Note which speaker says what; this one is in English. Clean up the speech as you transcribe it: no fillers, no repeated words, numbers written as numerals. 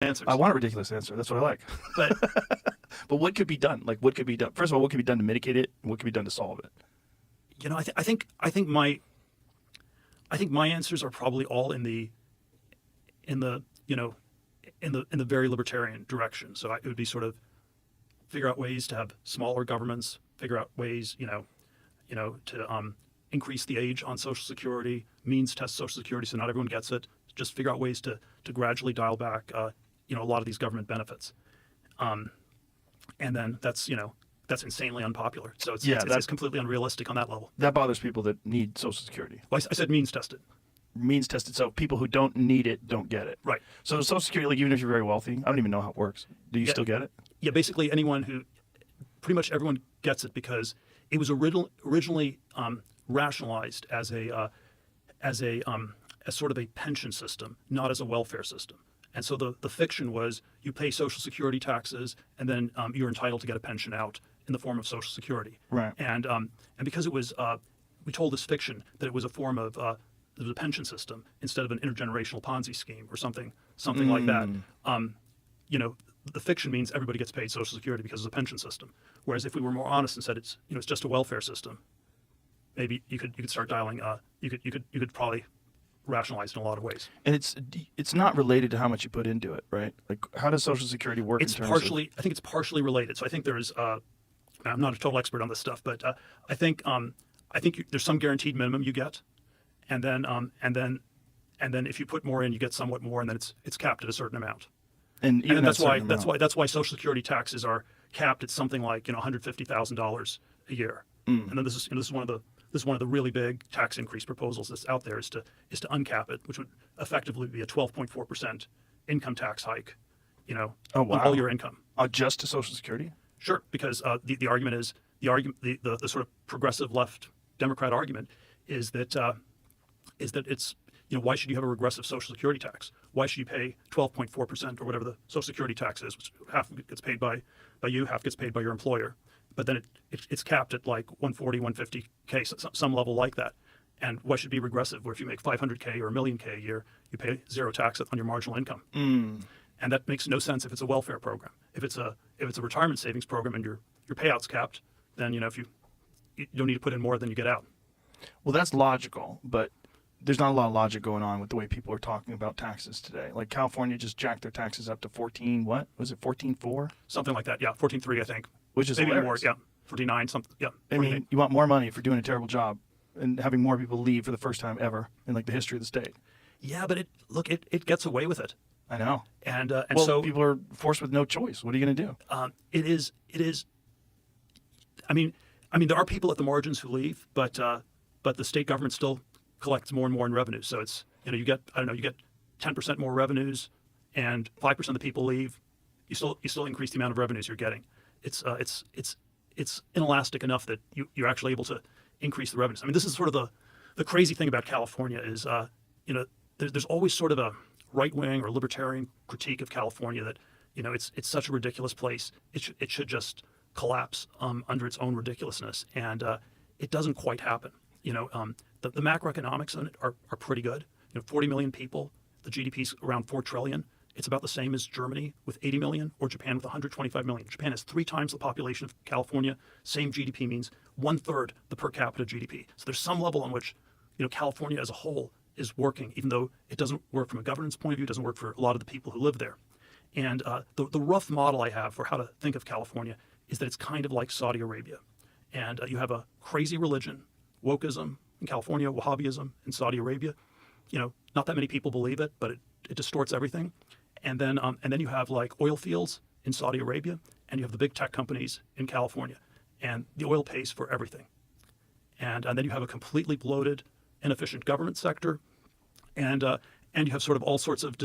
Speaker 1: answers.
Speaker 2: I want a ridiculous answer. That's what I like.
Speaker 1: But
Speaker 2: but what could be done? Like, what could be done? First of all, what could be done to mitigate it, and what could be done to solve it?
Speaker 1: I think my answers are probably all in the very libertarian direction. So it would be sort of figure out ways to have smaller governments, figure out ways, to increase the age on Social Security, means test Social Security so not everyone gets it. Just figure out ways to gradually dial back, a lot of these government benefits. And then that's insanely unpopular. So it's completely unrealistic on that level.
Speaker 2: That bothers people that need Social Security.
Speaker 1: Well, I said means tested.
Speaker 2: Means tested, so people who don't need it don't get it.
Speaker 1: Right.
Speaker 2: So Social Security, like even if you're very wealthy, I don't even know how it works. Do you still get it?
Speaker 1: Yeah, basically pretty much everyone gets it because it was originally rationalized as sort of a pension system, not as a welfare system. And so the fiction was you pay Social Security taxes and then you're entitled to get a pension out in the form of Social Security.
Speaker 2: Right.
Speaker 1: And because it was, we told this fiction that it was a form of it was a pension system instead of an intergenerational Ponzi scheme or something like that. The fiction means everybody gets paid Social Security because it's a pension system. Whereas if we were more honest and said it's just a welfare system, maybe you could start dialing. You could probably rationalize it in a lot of ways.
Speaker 2: And it's not related to how much you put into it, right? Like, how does Social Security work?
Speaker 1: I think it's partially related. So I think there's. I'm not a total expert on this stuff, but I think there's some guaranteed minimum you get, and then if you put more in, you get somewhat more, and then it's capped at a certain amount.
Speaker 2: And
Speaker 1: that's why Social Security taxes are capped at something like $150,000 a year. And then this is one of the really big tax increase proposals that's out there is to uncap it, which would effectively be a 12.4% income tax hike, on all your income.
Speaker 2: Just to Social Security?
Speaker 1: Sure, because the argument is the sort of progressive left Democrat argument is that it's why should you have a regressive Social Security tax? Why should you pay 12.4% or whatever the Social Security tax is, which half gets paid by you, half gets paid by your employer, but then it's capped at like 140, 150K, some level like that. And why should it be regressive, where if you make 500K or $1 million a year, you pay zero tax on your marginal income? And that makes no sense if it's a welfare program. If it's a retirement savings program and your payout's capped, then if you don't need to put in more than you get out.
Speaker 2: Well, that's logical, but there's not a lot of logic going on with the way people are talking about taxes today. Like California just jacked their taxes up to 14, what? Was it 14.4?
Speaker 1: Something like that, yeah, 14.3, I think.
Speaker 2: Which is
Speaker 1: maybe
Speaker 2: hilarious.
Speaker 1: more, yeah, 49, something, yeah.
Speaker 2: I mean, you want more money for doing a terrible job and having more people leave for the first time ever in like the history of the state.
Speaker 1: Yeah, but it gets away with it.
Speaker 2: I know.
Speaker 1: And
Speaker 2: well,
Speaker 1: so
Speaker 2: people are forced with no choice. What are you going to do?
Speaker 1: It is. I mean, there are people at the margins who leave, but the state government still collects more and more in revenues. So it's you get 10% more revenues, and 5% of the people leave. You still increase the amount of revenues you're getting. It's inelastic enough that you're actually able to increase the revenues. I mean, this is sort of the crazy thing about California is there's always sort of a right-wing or libertarian critique of California that it's such a ridiculous place. It should just collapse under its own ridiculousness, and it doesn't quite happen. The macroeconomics on it are pretty good. 40 million people, the GDP's around 4 trillion. It's about the same as Germany with 80 million or Japan with 125 million. Japan has 3 times the population of California. Same GDP means 1/3 the per capita GDP. So there's some level on which California as a whole is working, even though it doesn't work from a governance point of view. It doesn't work for a lot of the people who live there. And the rough model I have for how to think of California is that it's kind of like Saudi Arabia. And you have a crazy religion, wokeism in California, Wahhabism in Saudi Arabia. Not that many people believe it, but it distorts everything. And then you have like oil fields in Saudi Arabia, and you have the big tech companies in California, and the oil pays for everything. And then you have a completely bloated, inefficient government sector, and you have sort of all sorts of